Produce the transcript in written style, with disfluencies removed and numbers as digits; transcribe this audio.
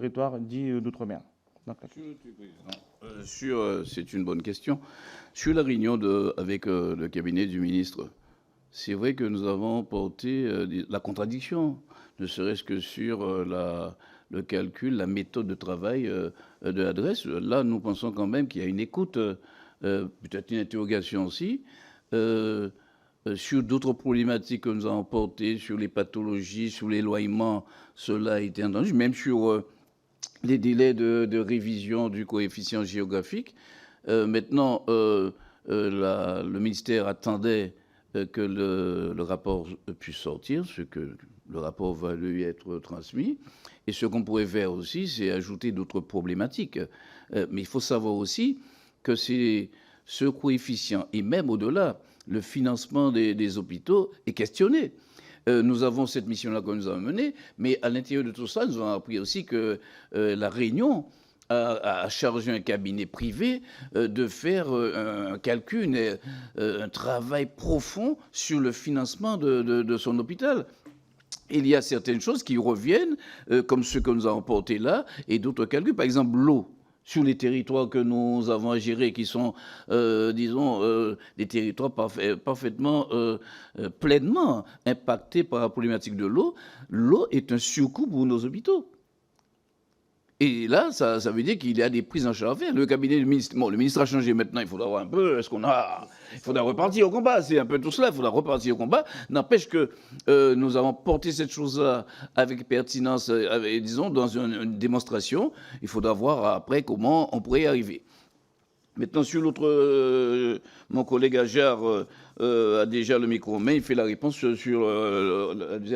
territoire dit d'outre-mer. C'est une bonne question. Sur la réunion avec le cabinet du ministre, c'est vrai que nous avons porté la contradiction, ne serait-ce que sur le calcul, la méthode de travail de l'adresse. Là, nous pensons quand même qu'il y a une écoute, peut-être une interrogation aussi. Sur d'autres problématiques que nous avons portées, sur les pathologies, sur l'éloignement, cela a été entendu, même sur les délais de révision du coefficient géographique. Maintenant, le ministère attendait que le rapport puisse sortir, ce que le rapport va lui être transmis. Et ce qu'on pourrait faire aussi, c'est ajouter d'autres problématiques. Mais il faut savoir aussi que c'est ce coefficient, et même au-delà, le financement des hôpitaux est questionné. Nous avons cette mission-là que nous avons menée, mais à l'intérieur de tout ça, nous avons appris aussi que la Réunion a chargé un cabinet privé de faire un calcul, un travail profond sur le financement de son hôpital. Il y a certaines choses qui reviennent, comme ce que nous avons porté là, et d'autres calculs. Par exemple, l'eau. Sur les territoires que nous avons à gérer, qui sont, disons, des territoires parfaitement, pleinement impactés par la problématique de l'eau, l'eau est un surcoût pour nos hôpitaux. Et là, ça veut dire qu'il y a des prises en charge à faire. Le cabinet du ministre, bon, le ministre a changé maintenant, il faudra voir un peu, il faudra repartir au combat, c'est un peu tout cela, il faudra repartir au combat. N'empêche que nous avons porté cette chose-là avec pertinence, disons, dans une démonstration. Il faudra voir après comment on pourrait y arriver. Maintenant, sur l'autre, mon collègue Ajar a déjà le micro en main, il fait la réponse sur la deuxième